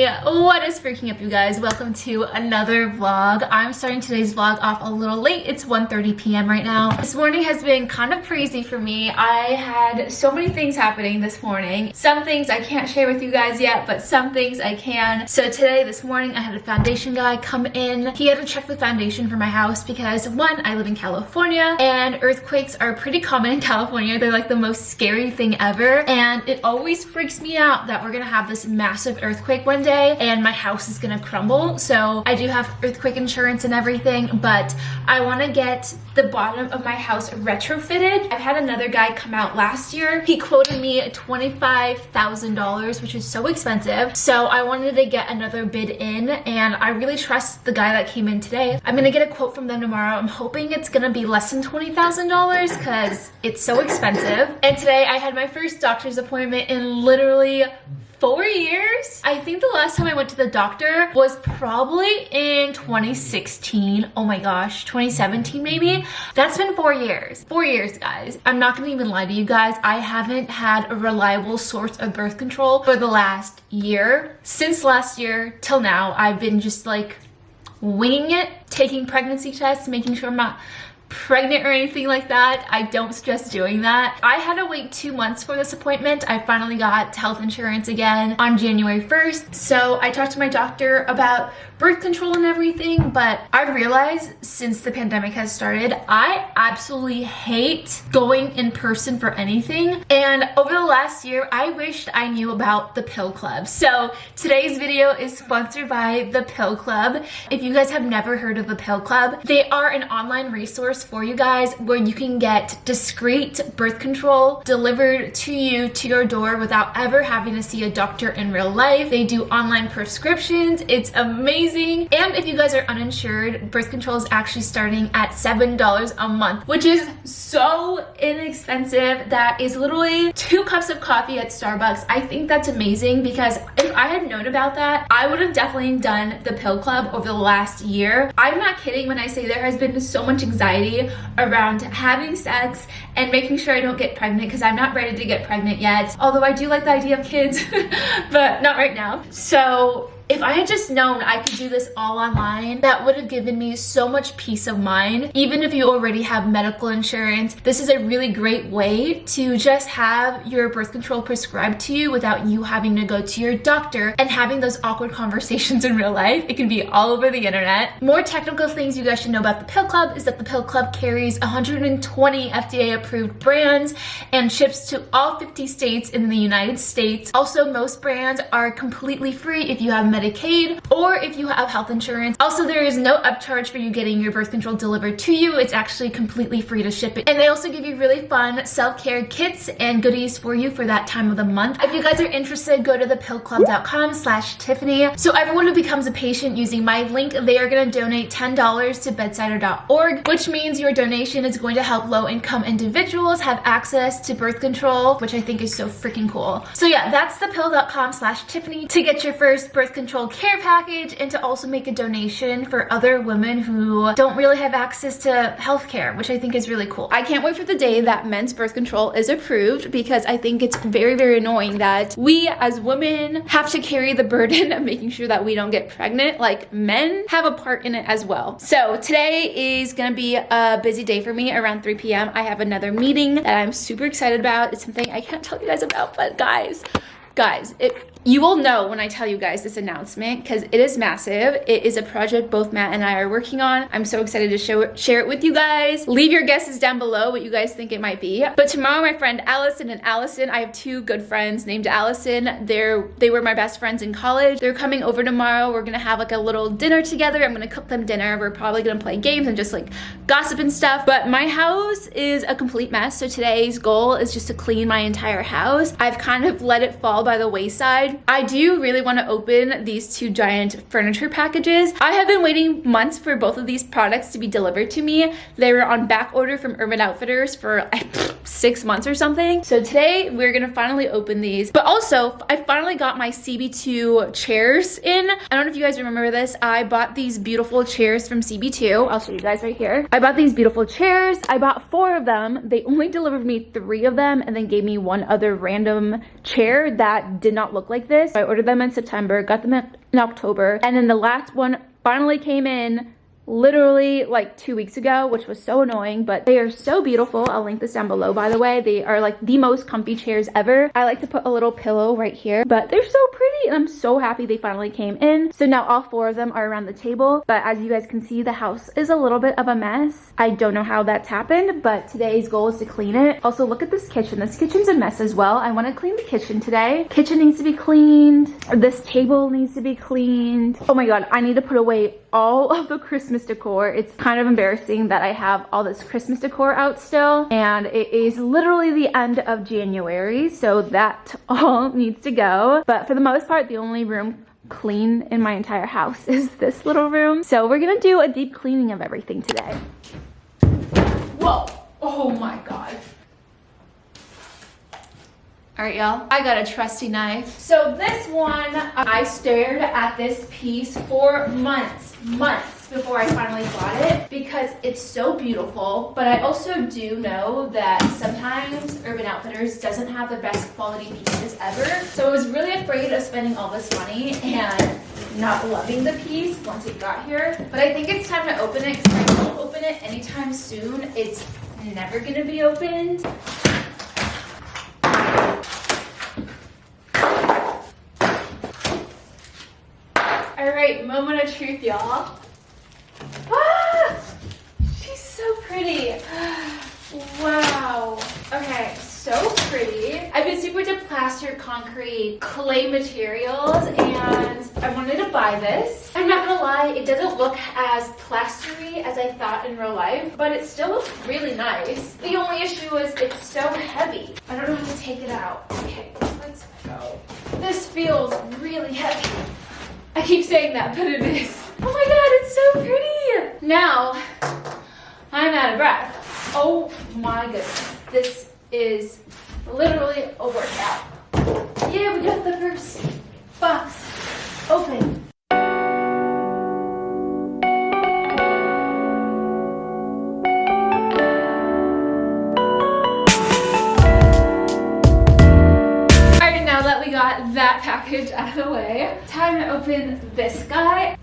Tiffany. What is freaking up, you guys? Welcome to another vlog. I'm starting today's vlog off a little late. It's 1:30 p.m. right now. This morning has been kind of crazy for me. I had so many things happening this morning. Some things I can't share with you guys yet, but some things I can. So today, this morning, I had a foundation guy come in. He had to check the foundation for my house because, one, I live in California and earthquakes are pretty common in California. They're like the most scary thing ever, and it always freaks me out that we're gonna have this massive earthquake one day and my house is gonna crumble. So I do have earthquake insurance and everything, but I want to get the bottom of my house retrofitted. I've had another guy come out last year. He quoted me $25,000, which is so expensive. So I wanted to get another bid in, and I really trust the guy that came in today. I'm gonna get a quote from them tomorrow. I'm hoping it's gonna be less than $20,000 because it's so expensive. And today I had my first doctor's appointment in literally 4 years. I think the last time I went to the doctor was probably in 2016. Oh my gosh, 2017 maybe. That's been 4 years. 4 years, guys. I'm not gonna even lie to you guys. I haven't had a reliable source of birth control for the last year. Since last year till now, I've been just like winging it, taking pregnancy tests, making sure I'm not pregnant or anything like that. I don't stress doing that. I had to wait 2 months for this appointment. I finally got health insurance again on January 1st. So I talked to my doctor about birth control and everything, but I realized since the pandemic has started, I absolutely hate going in person for anything. And over the last year, I wished I knew about the Pill Club. So today's video is sponsored by the Pill Club. If you guys have never heard of the Pill Club, they are an online resource for you guys where you can get discreet birth control delivered to you to your door without ever having to see a doctor in real life. They do online prescriptions. It's amazing. And if you guys are uninsured, birth control is actually starting at $7 a month, which is so inexpensive. That is literally 2 cups of coffee at Starbucks. I think that's amazing because if I had known about that, I would have definitely done the Pill Club over the last year. I'm not kidding when I say there has been so much anxiety around having sex and making sure I don't get pregnant because I'm not ready to get pregnant yet. Although I do like the idea of kids, but not right now. So if I had just known I could do this all online, that would have given me so much peace of mind. Even if you already have medical insurance, this is a really great way to just have your birth control prescribed to you without you having to go to your doctor and having those awkward conversations in real life. It can be all over the internet. More technical things you guys should know about the Pill Club is that the Pill Club carries 120 FDA approved brands and ships to all 50 states in the United States. Also, most brands are completely free if you have Medicaid or if you have health insurance. Also, there is no upcharge for you getting your birth control delivered to you. It's actually completely free to ship it. And they also give you really fun self-care kits and goodies for you for that time of the month. If you guys are interested, go to thepillclub.com/Tiffany. So everyone who becomes a patient using my link, they are going to donate $10 to bedsider.org, which means your donation is going to help low-income individuals have access to birth control, which I think is so freaking cool. So yeah, that's thepill.com/Tiffany to get your first birth control care package and to also make a donation for other women who don't really have access to healthcare, which I think is really cool. I can't wait for the day that men's birth control is approved because I think it's very, very annoying that we as women have to carry the burden of making sure that we don't get pregnant. Like, men have a part in it as well. So today is gonna be a busy day for me. Around 3 p.m. I have another meeting that I'm super excited about. It's something I can't tell you guys about, but guys, you will know when I tell you guys this announcement because it is massive. It is a project both Matt and I are working on. I'm so excited to share it with you guys. Leave your guesses down below what you guys think it might be. But tomorrow, my friend Allison and Allison, I have 2 good friends named Allison. They were my best friends in college. They're coming over tomorrow. We're gonna have like a little dinner together. I'm gonna cook them dinner. We're probably gonna play games and just like gossip and stuff. But my house is a complete mess. So today's goal is just to clean my entire house. I've kind of let it fall by the wayside. I do really want to open these 2 giant furniture packages. I have been waiting months for both of these products to be delivered to me. They were on back order from Urban Outfitters for 6 months or something. So today we're gonna finally open these. But also, I finally got my CB2 chairs in. I don't know if you guys remember this. I bought these beautiful chairs from CB2. I'll show you guys right here. I bought these beautiful chairs. I bought 4 of them. They only delivered me 3 of them and then gave me 1 other random chair that did not look like like this. I ordered them in September, got them in October, and then the last one finally came in literally like 2 weeks ago, which was so annoying, but they are so beautiful. I'll link this down below, by the way. They are like the most comfy chairs ever. I like to put a little pillow right here, but they're so pretty and I'm so happy they finally came in. So now all 4 of them are around the table, but as you guys can see, the house is a little bit of a mess. I don't know how that's happened, but today's goal is to clean it. Also, look at this kitchen. This kitchen's a mess as well. I want to clean the kitchen today. Kitchen needs to be cleaned. This table needs to be cleaned. Oh my god, I need to put away all of the Christmas decor. It's kind of embarrassing that I have all this Christmas decor out still, and it is literally the end of January, so that all needs to go. But for the most part, the only room clean in my entire house is this little room. So we're gonna do a deep cleaning of everything today. Whoa, oh my god. All right, y'all, I got a trusty knife. So this one, I stared at this piece for months before I finally got it because it's so beautiful. But I also do know that sometimes Urban Outfitters doesn't have the best quality pieces ever. So I was really afraid of spending all this money and not loving the piece once it got here. But I think it's time to open it because if I don't open it anytime soon, it's never gonna be opened. Alright, moment of truth, y'all. Ah! She's so pretty. Wow. Okay, so pretty. I've been super into plaster, concrete, clay materials, and I wanted to buy this. I'm not gonna lie, it doesn't look as plastery as I thought in real life, but it still looks really nice. The only issue is it's so heavy. I don't know how to take it out. Okay, let's go. This feels really heavy. I keep saying that, but it is. Oh my god, it's so pretty! Now, I'm out of breath. Oh my goodness. This is literally a workout. Yeah, we got the first box open. Got that package out of the way. Time to open this guy.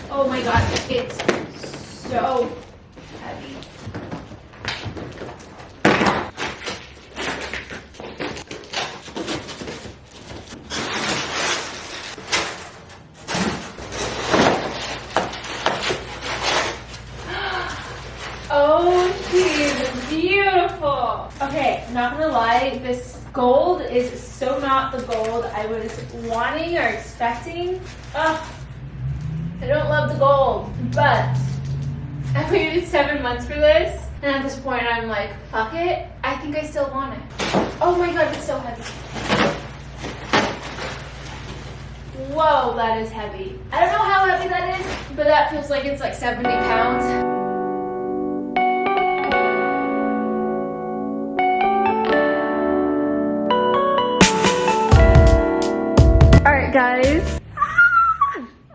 Oh my god, it's so heavy. Oh, she's beautiful. Okay, not gonna lie, this gold is so not the gold I was wanting or expecting. Ugh, I don't love the gold, but I waited 7 months for this, and at this point I'm like, fuck it, I think I still want it. Oh my god, it's so heavy. Whoa, that is heavy. I don't know how heavy that is, but that feels like it's like 70 pounds. Guys,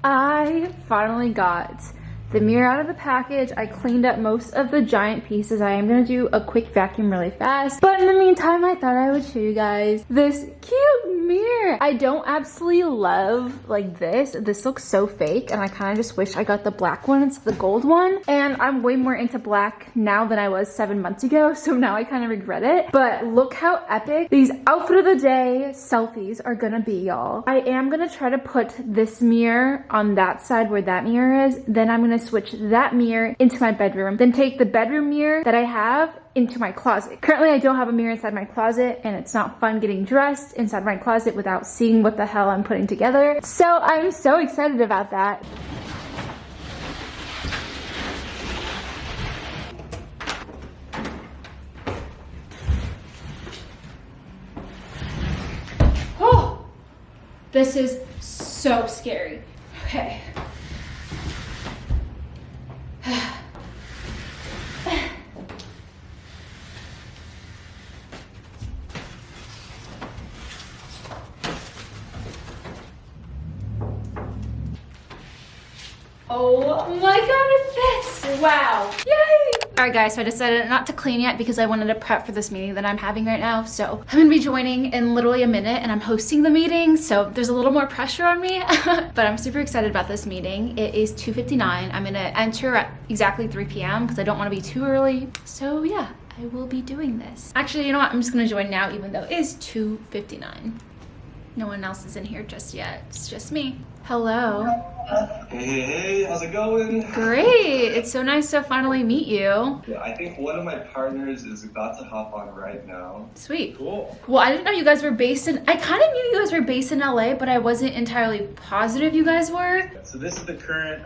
I finally got the mirror out of the package. I cleaned up most of the giant pieces. I am gonna do a quick vacuum really fast, but in the meantime I thought I would show you guys this cute mirror. I don't absolutely love like this looks so fake, and I kind of just wish I got the black one instead of the gold one, and I'm way more into black now than I was 7 months ago, so now I kind of regret it. But look how epic these outfit of the day selfies are gonna be, y'all. I am gonna try to put this mirror on that side where that mirror is, then I'm gonna switch that mirror into my bedroom, then take the bedroom mirror that I have into my closet. Currently, I don't have a mirror inside my closet, and it's not fun getting dressed inside my closet without seeing what the hell I'm putting together. So I'm so excited about that. Oh, this is so scary. Okay. Oh my god, it fits! Wow. Yay! Alright guys, so I decided not to clean yet because I wanted to prep for this meeting that I'm having right now. So I'm gonna be joining in literally a minute and I'm hosting the meeting. So there's a little more pressure on me, but I'm super excited about this meeting. It is 2:59. I'm gonna enter at exactly 3 p.m. because I don't want to be too early. So yeah, I will be doing this. Actually, you know what? I'm just gonna join now even though it is 2:59. No one else is in here just yet. It's just me. Hello. Hey, how's it going? Great. It's so nice to finally meet you. Yeah, I think one of my partners is about to hop on right now. Sweet. Cool. Well, I didn't know you guys were based in, I kind of knew you guys were based in LA, but I wasn't entirely positive you guys were. So this is the current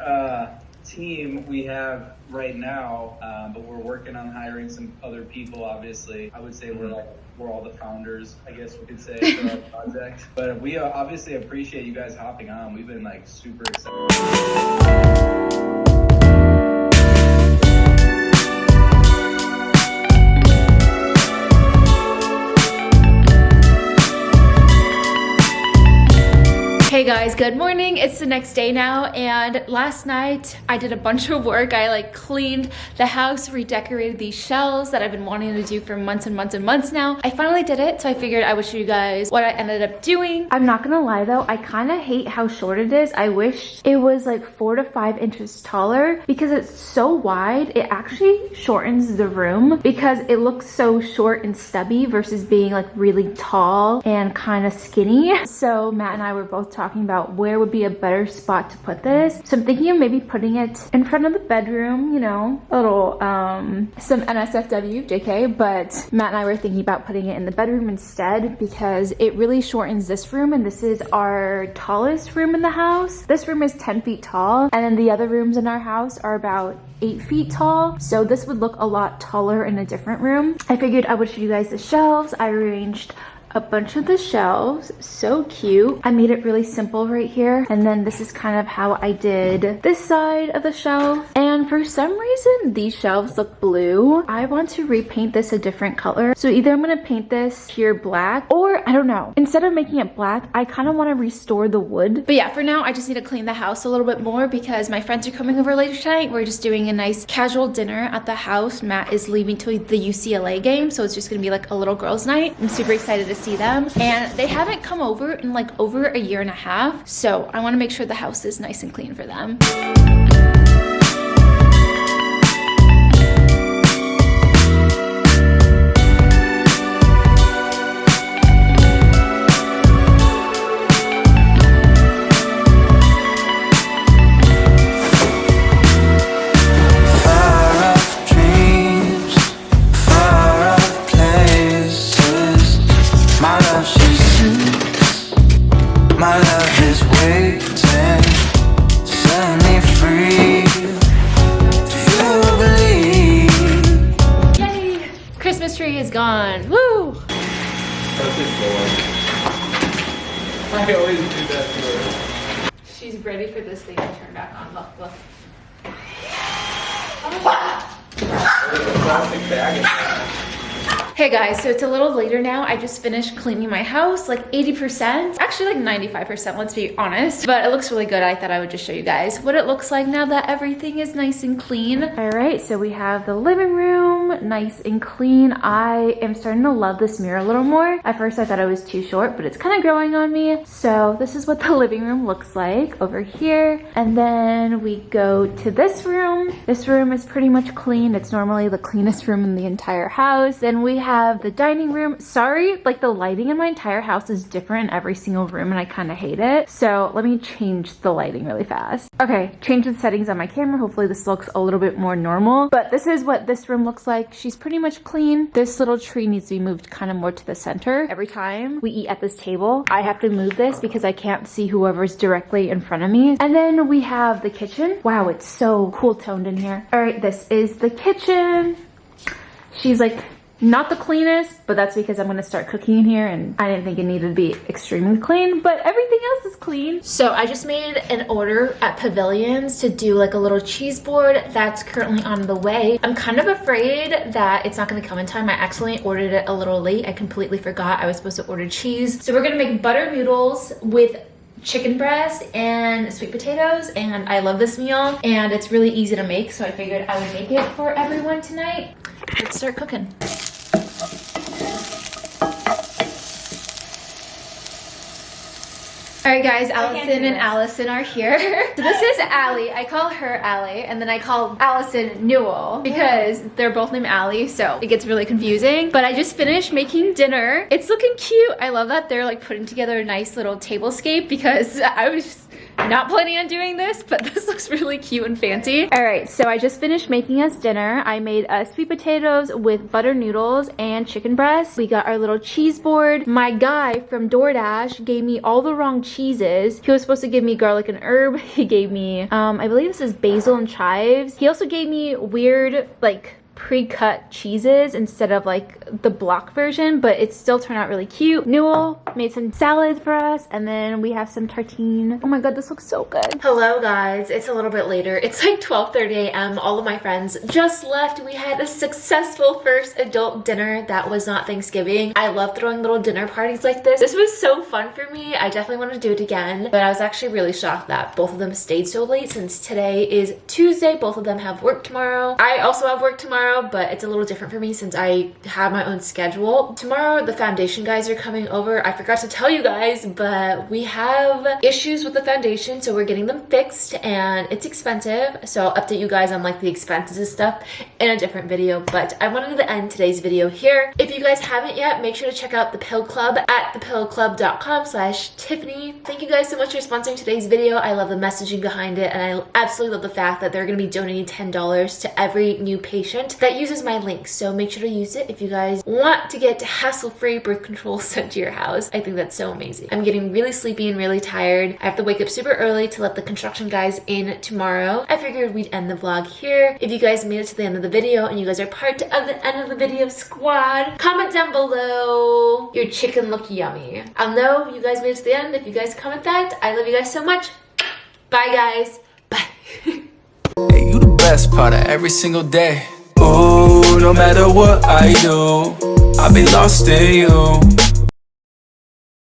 team we have right now, but we're working on hiring some other people, obviously. I would say we're all the founders, I guess we could say, for our project. But we obviously appreciate you guys hopping on. We've been like super excited. Hey guys, good morning. It's the next day now, and last night I did a bunch of work. I like cleaned the house, redecorated these shelves that I've been wanting to do for months and months and months now. I finally did it, so I figured I would show you guys what I ended up doing. I'm not gonna lie though, I kind of hate how short it is. I wish it was like 4 to 5 inches taller because it's so wide. It actually shortens the room because it looks so short and stubby versus being like really tall and kind of skinny. So Matt and I were both talking about where would be a better spot to put this. So I'm thinking of maybe putting it in front of the bedroom, you know, a little some NSFW, JK, but Matt and I were thinking about putting it in the bedroom instead because it really shortens this room, and this is our tallest room in the house. This room is 10 feet tall, and then the other rooms in our house are about 8 feet tall, so this would look a lot taller in a different room. I figured I would show you guys the shelves. I arranged a bunch of the shelves, so cute. I made it really simple right here, and then this is kind of how I did this side of the shelf. And for some reason these shelves look blue. I want to repaint this a different color, so either I'm gonna paint this pure black, or I don't know, instead of making it black, I kind of want to restore the wood. But yeah, for now I just need to clean the house a little bit more because my friends are coming over later tonight. We're just doing a nice casual dinner at the house. Matt is leaving to the UCLA game, so it's just gonna be like a little girls' night. I'm super excited to see them, and they haven't come over in like over a year and a half, so I want to make sure the house is nice and clean for them. My love is waiting, set me free. Do you believe? Yay! Christmas tree is gone. Woo! I always do that to her. She's ready for this thing to turn back on. Look, look. There's a plastic bag in there. Hey guys, so it's a little later now. I just finished cleaning my house, like 80%, actually like 95%, let's be honest, but it looks really good. I thought I would just show you guys what it looks like now that everything is nice and clean. All right, so we have the living room, nice and clean. I am starting to love this mirror a little more. At first I thought it was too short, but it's kind of growing on me. So this is what the living room looks like over here. And then we go to this room. This room is pretty much clean. It's normally the cleanest room in the entire house. Then we have the dining room. Sorry, like the lighting in my entire house is different in every single room and I kind of hate it. So let me change the lighting really fast. Okay, change the settings on my camera. Hopefully this looks a little bit more normal, but this is what this room looks like. She's pretty much clean. This little tree needs to be moved kind of more to the center. Every time we eat at this table, I have to move this because I can't see whoever's directly in front of me. And then we have the kitchen. Wow, it's so cool toned in here. All right, this is the kitchen. She's like not the cleanest, but that's because I'm gonna start cooking in here and I didn't think it needed to be extremely clean, but everything else is clean. So I just made an order at Pavilions to do like a little cheese board that's currently on the way. I'm kind of afraid that it's not gonna come in time. I accidentally ordered it a little late. I completely forgot I was supposed to order cheese. So we're gonna make butter noodles with chicken breast and sweet potatoes, and I love this meal and it's really easy to make, so I figured I would make it for everyone tonight. Let's start cooking. Alright guys, Allison and Allison are here. So this is Allie. I call her Allie, and then I call Allison Newell because they're both named Allie, so it gets really confusing. But I just finished making dinner. It's looking cute. I love that they're like putting together a nice little tablescape because I was not planning on doing this, but this looks really cute and fancy. All right, so I just finished making us dinner. I made sweet potatoes with butter noodles and chicken breast. We got our little cheese board. My guy from DoorDash gave me all the wrong cheeses. He was supposed to give me garlic and herb. He gave me, I believe this is basil and chives. He also gave me weird, like, pre-cut cheeses instead of like the block version, but it still turned out really cute. Newell made some salad for us, and then we have some tartine. Oh my god, this looks so good. Hello guys, it's a little bit later. It's like 12:30 a.m. All of my friends just left. We had a successful first adult dinner that was not Thanksgiving. I love throwing little dinner parties like this. This was so fun for me. I definitely want to do it again, but I was actually really shocked that both of them stayed so late since today is Tuesday. Both of them have work tomorrow. I also have work tomorrow, but it's a little different for me since I have my own schedule. Tomorrow, the foundation guys are coming over. I forgot to tell you guys, but we have issues with the foundation, so we're getting them fixed, and it's expensive. So I'll update you guys on like the expenses and stuff in a different video, but I wanted to end today's video here. If you guys haven't yet, make sure to check out the Pill Club at thepillclub.com/Tiffany. Thank you guys so much for sponsoring today's video. I love the messaging behind it, and I absolutely love the fact that they're going to be donating $10 to every new patient that uses my link, so make sure to use it if you guys want to get hassle-free birth control sent to your house. I think that's so amazing. I'm getting really sleepy and really tired. I have to wake up super early to let the construction guys in tomorrow. I figured we'd end the vlog here. If you guys made it to the end of the video and you guys are part of the end of the video squad, comment down below your chicken looked yummy. I'll know you guys made it to the end if you guys comment that. I love you guys so much. Bye guys. Bye. Hey, you the best part of every single day. Ooh, no matter what I do, I'll be lost in you.